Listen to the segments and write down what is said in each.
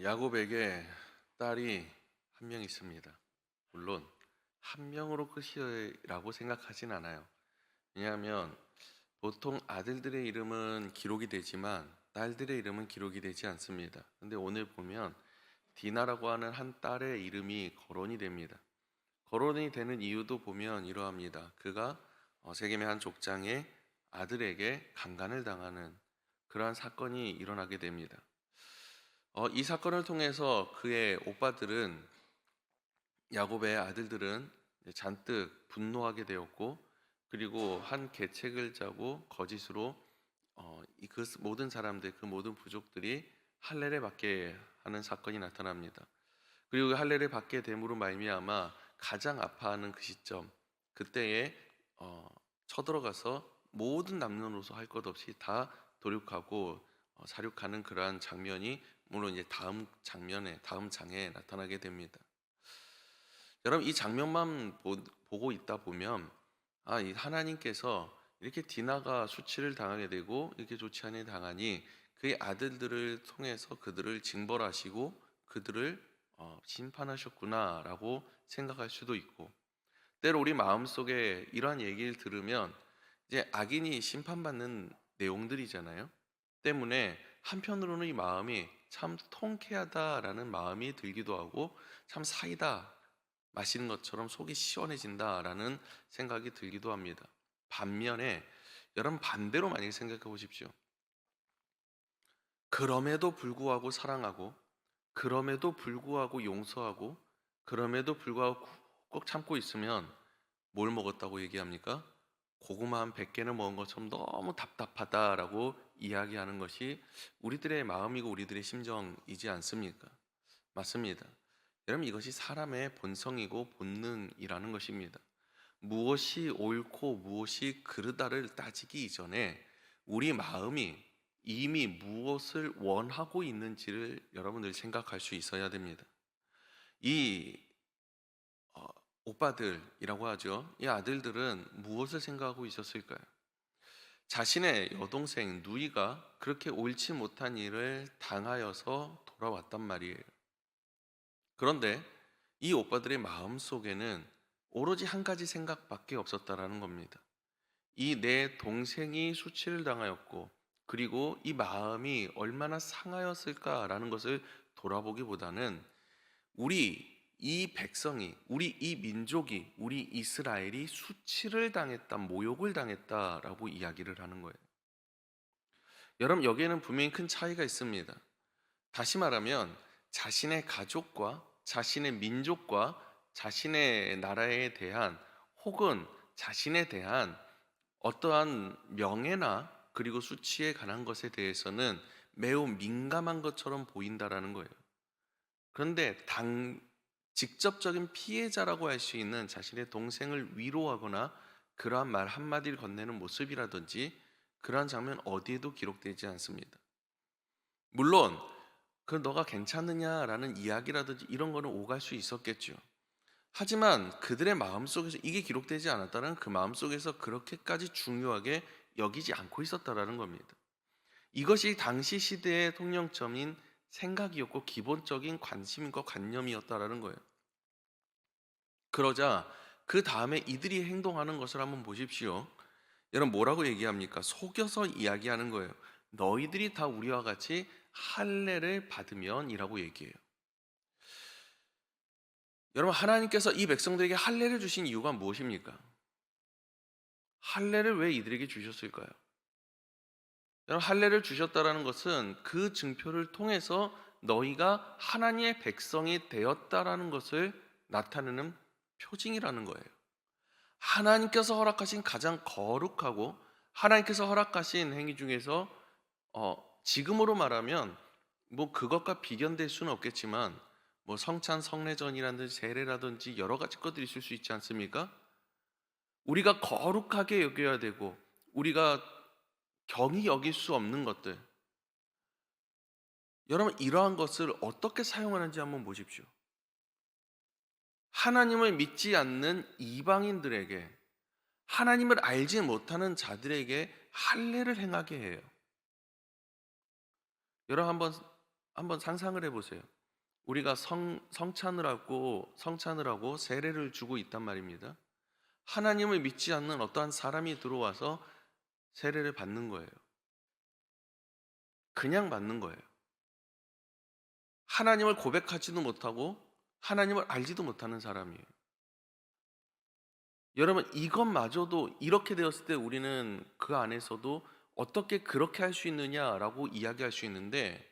야곱에게 딸이 한 명 있습니다. 물론 한 명으로 끝이라고 생각하진 않아요. 왜냐하면 보통 아들들의 이름은 기록이 되지만 딸들의 이름은 기록이 되지 않습니다. 근데 오늘 보면 디나라고 하는 한 딸의 이름이 거론이 됩니다. 거론이 되는 이유도 보면 이러합니다. 그가 세겜의 한 족장의 아들에게 강간을 당하는 그러한 사건이 일어나게 됩니다. 이 사건을 통해서 그의 오빠들은, 야곱의 아들들은 잔뜩 분노하게 되었고, 그리고 한 계책을 짜고 거짓으로 그 모든 사람들, 그 모든 부족들이 할례를 받게 하는 사건이 나타납니다. 그리고 그 할례를 받게 됨으로 말미암아 가장 아파하는 그 시점, 그때에 쳐들어가서 모든 남녀노소 할 것 없이 다 도륙하고 사륙하는 그러한 장면이 물론 이제 다음 장에 나타나게 됩니다. 여러분, 이 장면만 보고 있다 보면 이 하나님께서 이렇게 디나가 수치를 당하게 되고 이렇게 좋지 않게 당하니 그의 아들들을 통해서 그들을 징벌하시고 그들을 심판하셨구나라고 생각할 수도 있고, 때로 우리 마음속에 이러한 얘기를 들으면 이제 악인이 심판받는 내용들이잖아요. 때문에 한편으로는 이 마음이 참 통쾌하다라는 마음이 들기도 하고, 참 사이다 마시는 것처럼 속이 시원해진다라는 생각이 들기도 합니다. 반면에 여러분, 반대로 만약에 생각해 보십시오. 그럼에도 불구하고 사랑하고, 그럼에도 불구하고 용서하고, 그럼에도 불구하고 꼭 참고 있으면 뭘 먹었다고 얘기합니까? 고구마 한 100개는 먹은 것처럼 너무 답답하다라고 이야기하는 것이 우리들의 마음이고 우리들의 심정이지 않습니까? 맞습니다. 여러분, 이것이 사람의 본성이고 본능이라는 것입니다. 무엇이 옳고 무엇이 그르다를 따지기 이전에 우리 마음이 이미 무엇을 원하고 있는지를 여러분들 생각할 수 있어야 됩니다. 이 오빠들이라고 하죠. 이 아들들은 무엇을 생각하고 있었을까요? 자신의 여동생 누이가 그렇게 옳지 못한 일을 당하여서 돌아왔단 말이에요. 그런데 이 오빠들의 마음 속에는 오로지 한 가지 생각밖에 없었다라는 겁니다. 이 내 동생이 수치를 당하였고, 그리고 이 마음이 얼마나 상하였을까라는 것을 돌아보기보다는 우리 이 백성이, 우리 이 민족이, 우리 이스라엘이 수치를 당했다, 모욕을 당했다라고 이야기를 하는 거예요. 여러분, 여기에는 분명히 큰 차이가 있습니다. 다시 말하면 자신의 가족과 자신의 민족과 자신의 나라에 대한, 혹은 자신에 대한 어떠한 명예나 그리고 수치에 관한 것에 대해서는 매우 민감한 것처럼 보인다라는 거예요. 그런데 직접적인 피해자라고 할 수 있는 자신의 동생을 위로하거나 그러한 말 한마디를 건네는 모습이라든지 그러한 장면 어디에도 기록되지 않습니다. 물론 그 너가 괜찮느냐라는 이야기라든지 이런 거는 오갈 수 있었겠죠. 하지만 그들의 마음속에서 이게 기록되지 않았다는, 그 마음속에서 그렇게까지 중요하게 여기지 않고 있었다라는 겁니다. 이것이 당시 시대의 통념점인 생각이었고 기본적인 관심과 관념이었다라는 거예요. 그러자 그 다음에 이들이 행동하는 것을 한번 보십시오. 여러분, 뭐라고 얘기합니까? 속여서 이야기하는 거예요. 너희들이 다 우리와 같이 할례를 받으면이라고 얘기해요. 여러분, 하나님께서 이 백성들에게 할례를 주신 이유가 무엇입니까? 할례를 왜 이들에게 주셨을까요? 여러분, 할례를 주셨다라는 것은 그 증표를 통해서 너희가 하나님의 백성이 되었다라는 것을 나타내는 표징이라는 거예요. 하나님께서 허락하신 가장 거룩하고 하나님께서 허락하신 행위 중에서 지금으로 말하면 뭐 그것과 비견될 수는 없겠지만 뭐 성찬 성례전이라든지 세례라든지 여러 가지 것들이 있을 수 있지 않습니까? 우리가 거룩하게 여겨야 되고 우리가 경히 여길 수 없는 것들, 여러분, 이러한 것을 어떻게 사용하는지 한번 보십시오. 하나님을 믿지 않는 이방인들에게, 하나님을 알지 못하는 자들에게 할례를 행하게 해요. 여러분, 한번 한번 상상을 해보세요. 우리가 성찬을 하고 세례를 주고 있단 말입니다. 하나님을 믿지 않는 어떠한 사람이 들어와서 세례를 받는 거예요. 그냥 받는 거예요. 하나님을 고백하지도 못하고 하나님을 알지도 못하는 사람이에요. 여러분, 이것마저도 이렇게 되었을 때 우리는 그 안에서도 어떻게 그렇게 할 수 있느냐라고 이야기할 수 있는데,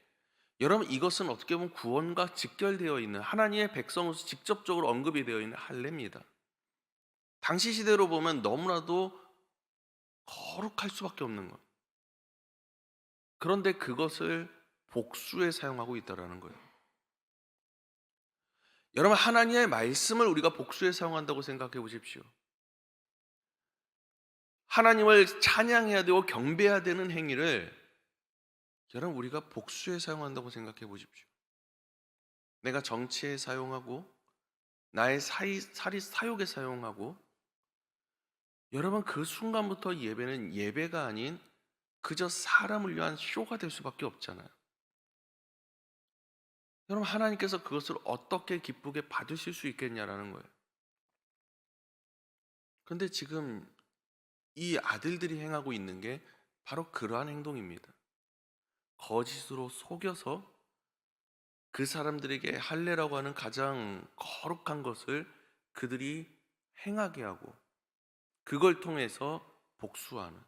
여러분, 이것은 어떻게 보면 구원과 직결되어 있는, 하나님의 백성으로서 직접적으로 언급이 되어 있는 할례입니다. 당시 시대로 보면 너무나도 거룩할 수밖에 없는 것. 그런데 그것을 복수에 사용하고 있다는 거예요. 여러분, 하나님의 말씀을 우리가 복수에 사용한다고 생각해 보십시오. 하나님을 찬양해야 되고 경배해야 되는 행위를 여러분, 우리가 복수에 사용한다고 생각해 보십시오. 내가 정치에 사용하고 나의 사욕에 사용하고, 여러분, 그 순간부터 예배는 예배가 아닌 그저 사람을 위한 쇼가 될 수밖에 없잖아요. 여러분, 하나님께서 그것을 어떻게 기쁘게 받으실 수 있겠냐라는 거예요. 그런데 지금 이 아들들이 행하고 있는 게 바로 그러한 행동입니다. 거짓으로 속여서 그 사람들에게 할례라고 하는 가장 거룩한 것을 그들이 행하게 하고, 그걸 통해서 복수하는,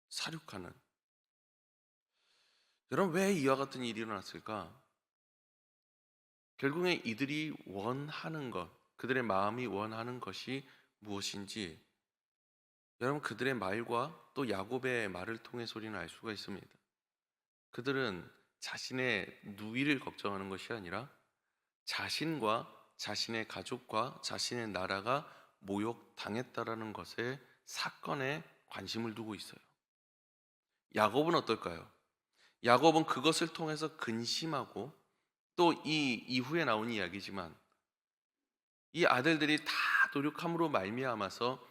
사륙하는. 여러분, 왜 이와 같은 일이 일어났을까? 결국에 이들이 원하는 것, 그들의 마음이 원하는 것이 무엇인지 여러분, 그들의 말과 또 야곱의 말을 통해서 우리는 알 수가 있습니다. 그들은 자신의 누이를 걱정하는 것이 아니라 자신과 자신의 가족과 자신의 나라가 모욕당했다라는 것에, 사건에 관심을 두고 있어요. 야곱은 어떨까요? 야곱은 그것을 통해서 근심하고, 또 이 이후에 나온 이야기지만 이 아들들이 다 노력함으로 말미암아서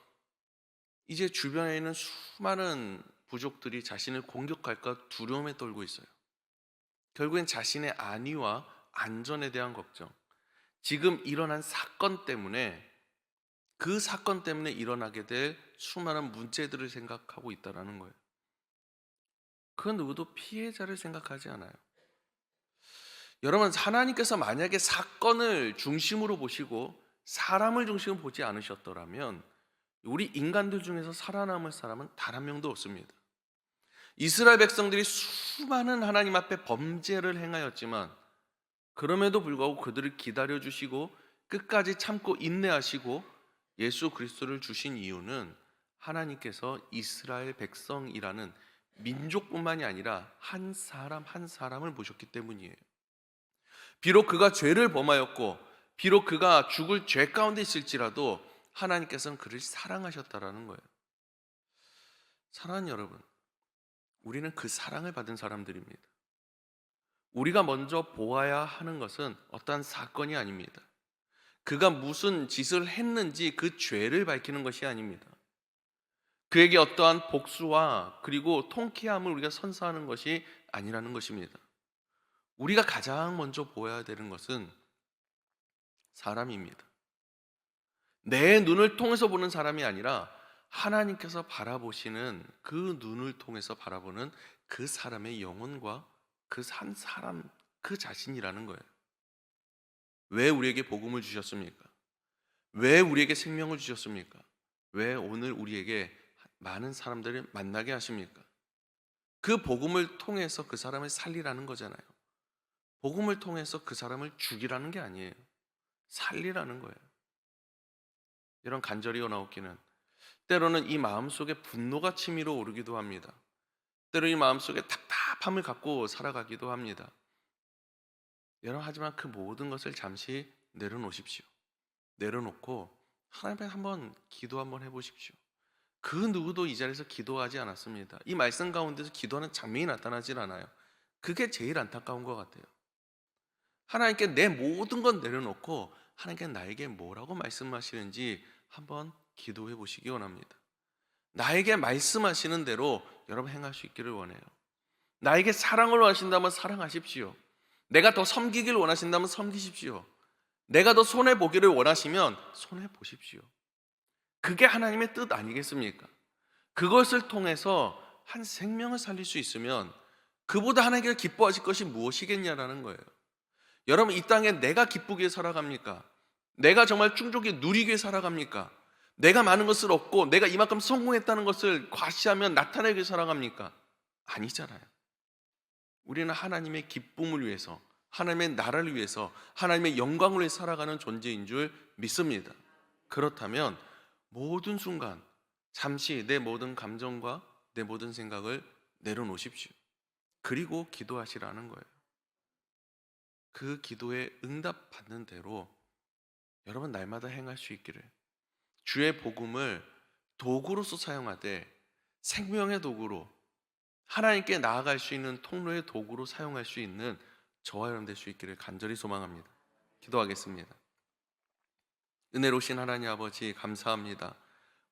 이제 주변에 있는 수많은 부족들이 자신을 공격할까 두려움에 떨고 있어요. 결국엔 자신의 안위와 안전에 대한 걱정, 지금 일어난 사건 때문에, 그 사건 때문에 일어나게 될 수많은 문제들을 생각하고 있다는 거예요. 그 누구도 피해자를 생각하지 않아요. 여러분, 하나님께서 만약에 사건을 중심으로 보시고 사람을 중심으로 보지 않으셨더라면 우리 인간들 중에서 살아남을 사람은 단 한 명도 없습니다. 이스라엘 백성들이 수많은 하나님 앞에 범죄를 행하였지만 그럼에도 불구하고 그들을 기다려주시고 끝까지 참고 인내하시고 예수 그리스도를 주신 이유는 하나님께서 이스라엘 백성이라는 민족뿐만이 아니라 한 사람 한 사람을 보셨기 때문이에요. 비록 그가 죄를 범하였고 비록 그가 죽을 죄 가운데 있을지라도 하나님께서는 그를 사랑하셨다라는 거예요. 사랑하는 여러분, 우리는 그 사랑을 받은 사람들입니다. 우리가 먼저 보아야 하는 것은 어떠한 사건이 아닙니다. 그가 무슨 짓을 했는지 그 죄를 밝히는 것이 아닙니다. 그에게 어떠한 복수와 그리고 통쾌함을 우리가 선사하는 것이 아니라는 것입니다. 우리가 가장 먼저 보아야 되는 것은 사람입니다. 내 눈을 통해서 보는 사람이 아니라 하나님께서 바라보시는 그 눈을 통해서 바라보는 그 사람의 영혼과 그 한 사람 그 자신이라는 거예요. 왜 우리에게 복음을 주셨습니까? 왜 우리에게 생명을 주셨습니까? 왜 오늘 우리에게 많은 사람들을 만나게 하십니까? 그 복음을 통해서 그 사람을 살리라는 거잖아요. 복음을 통해서 그 사람을 죽이라는 게 아니에요. 살리라는 거예요. 이런 간절히 나오기는, 때로는 이 마음속에 분노가 치밀어 오르기도 합니다. 때로 이 마음속에 답답함을 갖고 살아가기도 합니다. 여러분, 하지만 그 모든 것을 잠시 내려놓으십시오. 내려놓고 하나님 앞에 한번 기도 한번 해보십시오. 그 누구도 이 자리에서 기도하지 않았습니다. 이 말씀 가운데서 기도하는 장면이 나타나질 않아요. 그게 제일 안타까운 것 같아요. 하나님께 내 모든 건 내려놓고 하나님께 나에게 뭐라고 말씀하시는지 한번 기도해 보시기 원합니다. 나에게 말씀하시는 대로 여러분 행할 수 있기를 원해요. 나에게 사랑을 하신다면 사랑하십시오. 내가 더 섬기길 원하신다면 섬기십시오. 내가 더 손해보기를 원하시면 손해보십시오. 그게 하나님의 뜻 아니겠습니까? 그것을 통해서 한 생명을 살릴 수 있으면 그보다 하나님께서 기뻐하실 것이 무엇이겠냐라는 거예요. 여러분, 이 땅에 내가 기쁘게 살아갑니까? 내가 정말 충족히 누리게 살아갑니까? 내가 많은 것을 얻고 내가 이만큼 성공했다는 것을 과시하며 나타내게 살아갑니까? 아니잖아요. 우리는 하나님의 기쁨을 위해서, 하나님의 나라를 위해서, 하나님의 영광을 위해 살아가는 존재인 줄 믿습니다. 그렇다면 모든 순간 잠시 내 모든 감정과 내 모든 생각을 내려놓으십시오. 그리고 기도하시라는 거예요. 그 기도에 응답받는 대로 여러분 날마다 행할 수 있기를, 주의 복음을 도구로서 사용하되 생명의 도구로, 하나님께 나아갈 수 있는 통로의 도구로 사용할 수 있는 저와 여러분 될 수 있기를 간절히 소망합니다. 기도하겠습니다. 은혜로우신 하나님 아버지, 감사합니다.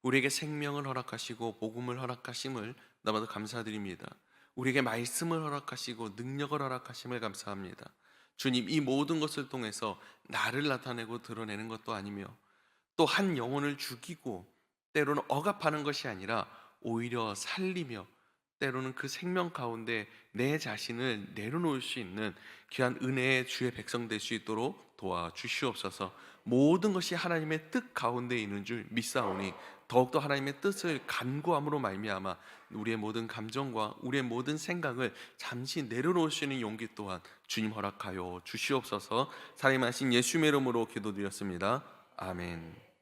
우리에게 생명을 허락하시고 복음을 허락하심을 너무도 감사드립니다. 우리에게 말씀을 허락하시고 능력을 허락하심을 감사합니다. 주님, 이 모든 것을 통해서 나를 나타내고 드러내는 것도 아니며 또 한 영혼을 죽이고 때로는 억압하는 것이 아니라 오히려 살리며 때로는 그 생명 가운데 내 자신을 내려놓을 수 있는 귀한 은혜의 주의 백성 될 수 있도록 도와주시옵소서. 모든 것이 하나님의 뜻 가운데 있는 줄 믿사오니 더욱더 하나님의 뜻을 간구함으로 말미암아 우리의 모든 감정과 우리의 모든 생각을 잠시 내려놓을 수 있는 용기 또한 주님 허락하여 주시옵소서. 살아계신 예수님의 이름으로 기도드렸습니다. 아멘.